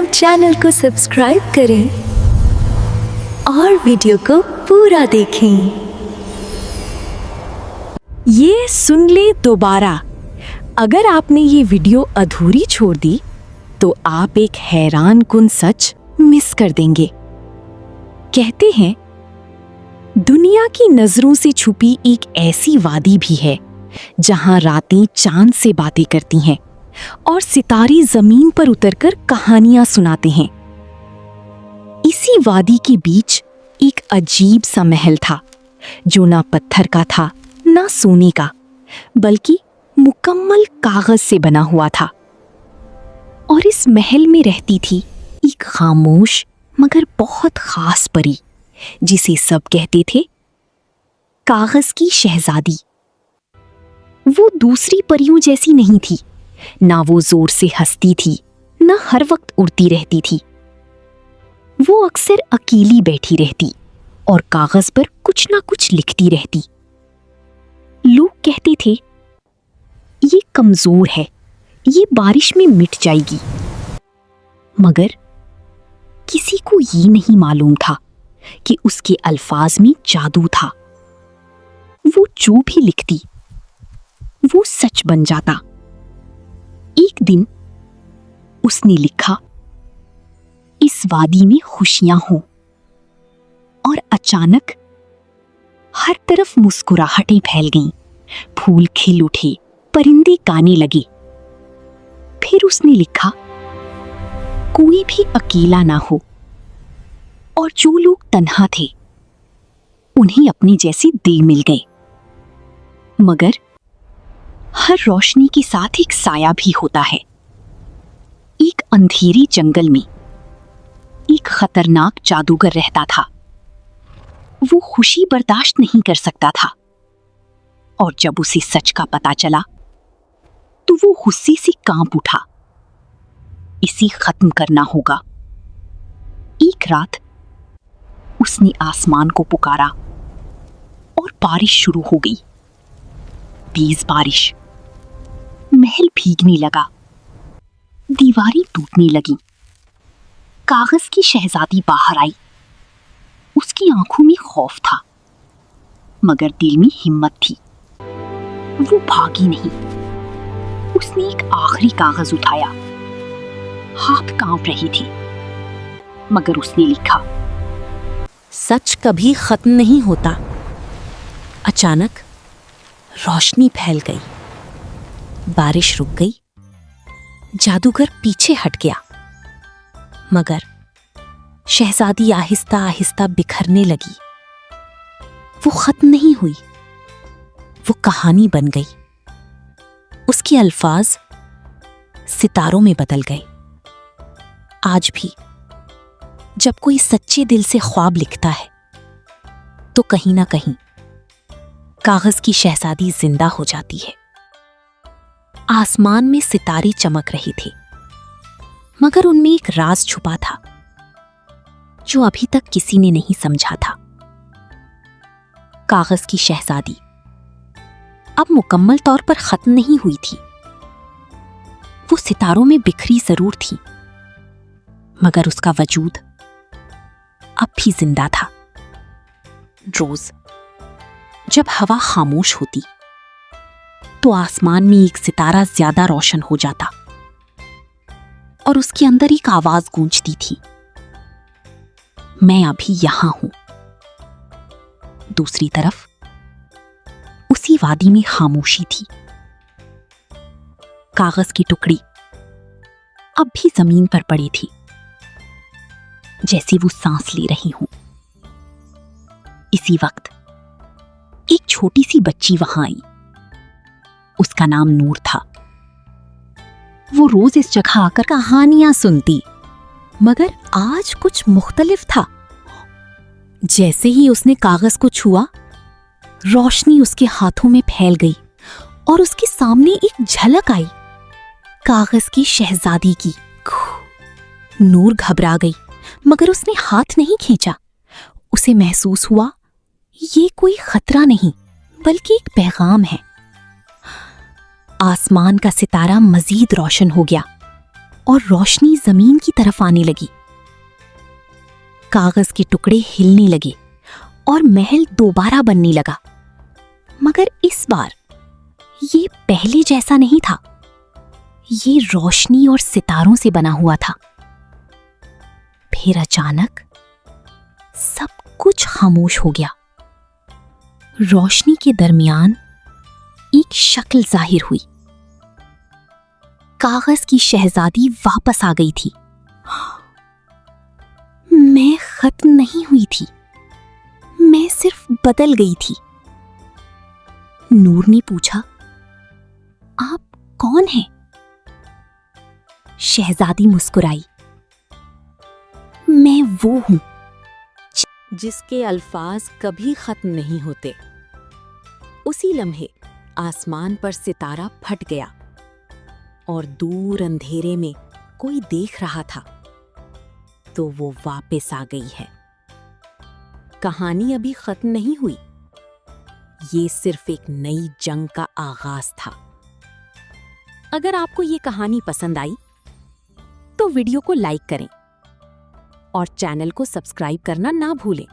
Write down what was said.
Channel को subscribe करें और वीडियो को पूरा देखें। ये सुन ले दोबारा। अगर आपने ये वीडियो अधूरी छोड़ दी तो आप एक हैरान कुन सच मिस कर देंगे। कहते हैं दुनिया की नजरों से छुपी एक ऐसी वादी भी है जहां रातें चांद से बातें करती हैं और सितारे जमीन पर उतरकर कहानियां सुनाते हैं। इसी वादी के बीच एक अजीब सा महल था जो ना पत्थर का था ना सोने का, बल्कि मुकम्मल कागज से बना हुआ था। और इस महल में रहती थी एक खामोश मगर बहुत खास परी जिसे सब कहते थे कागज की शहजादी। वो दूसरी परियों जैसी नहीं थी, ना वो जोर से हंसती थी ना हर वक्त उड़ती रहती थी। वो अक्सर अकेली बैठी रहती और कागज पर कुछ ना कुछ लिखती रहती। लोग कहते थे ये कमजोर है, ये बारिश में मिट जाएगी। मगर किसी को ये नहीं मालूम था कि उसके अल्फाज में जादू था। वो जो भी लिखती वो सच बन जाता। एक दिन उसने लिखा, इस वादी में खुशियां हों, और अचानक हर तरफ मुस्कुराहटें फैल गईं, फूल खिल उठे, परिंदे गाने लगे। फिर उसने लिखा, कोई भी अकेला ना हो और जो लोग तन्हा थे उन्हें अपने जैसे दिल मिल गए। मगर हर रोशनी के साथ एक साया भी होता है। एक अंधेरे जंगल में एक खतरनाक जादूगर रहता था। वो खुशी बर्दाश्त नहीं कर सकता था और जब उसे सच का पता चला तो वो गुस्से से कांप उठा। इसे खत्म करना होगा। एक रात उसने आसमान को पुकारा और बारिश शुरू हो गई। तेज बारिश। महल भीगने लगा, दीवारें टूटने लगीं। कागज की शहजादी बाहर आई। उसकी आंखों में खौफ था मगर दिल में हिम्मत थी। वो भागी नहीं। उसने एक आखिरी कागज उठाया। हाथ कांप रही थी मगर उसने लिखा, सच कभी खत्म नहीं होता। अचानक रोशनी फैल गई, बारिश रुक गई, जादूगर पीछे हट गया। मगर शहजादी आहिस्ता आहिस्ता बिखरने लगी। वो खत्म नहीं हुई, वो कहानी बन गई। उसके अल्फाज सितारों में बदल गए। आज भी जब कोई सच्चे दिल से ख्वाब लिखता है तो कहीं ना कहीं कागज की शहजादी जिंदा हो जाती है। आसमान में सितारे चमक रहे थे मगर उनमें एक राज छुपा था जो अभी तक किसी ने नहीं समझा था। कागज की शहजादी अब मुकम्मल तौर पर खत्म नहीं हुई थी। वो सितारों में बिखरी जरूर थी मगर उसका वजूद अब भी जिंदा था। रोज जब हवा खामोश होती तो आसमान में एक सितारा ज्यादा रोशन हो जाता और उसके अंदर एक आवाज गूंजती थी, मैं अभी यहां हूं। दूसरी तरफ उसी वादी में खामोशी थी। कागज की टुकड़ी अब भी जमीन पर पड़ी थी, जैसे वो सांस ले रही हूं। इसी वक्त एक छोटी सी बच्ची वहां आई। उसका नाम नूर था। वो रोज इस जगह आकर कहानियां सुनती, मगर आज कुछ मुख्तलिफ था। जैसे ही उसने कागज को छुआ, रोशनी उसके हाथों में फैल गई और उसके सामने एक झलक आई कागज की शहजादी की। नूर घबरा गई मगर उसने हाथ नहीं खींचा। उसे महसूस हुआ ये कोई खतरा नहीं बल्कि एक पैगाम है। आसमान का सितारा मजीद रोशन हो गया और रोशनी जमीन की तरफ आने लगी। कागज के टुकड़े हिलने लगे और महल दोबारा बनने लगा। मगर इस बार ये पहले जैसा नहीं था। ये रोशनी और सितारों से बना हुआ था। फिर अचानक सब कुछ खामोश हो गया। रोशनी के दरमियान एक शक्ल जाहिर हुई। कागज की शहजादी वापस आ गई थी। मैं खत्म नहीं हुई थी, मैं सिर्फ बदल गई थी। नूर ने पूछा, आप कौन हैं? शहजादी मुस्कुराई, मैं वो हूं जिसके अल्फाज कभी खत्म नहीं होते। उसी लम्हे आसमान पर सितारा फट गया और दूर अंधेरे में कोई देख रहा था। तो वो वापस आ गई है। कहानी अभी खत्म नहीं हुई। ये सिर्फ एक नई जंग का आगाज था। अगर आपको ये कहानी पसंद आई तो वीडियो को लाइक करें और चैनल को सब्सक्राइब करना ना भूलें।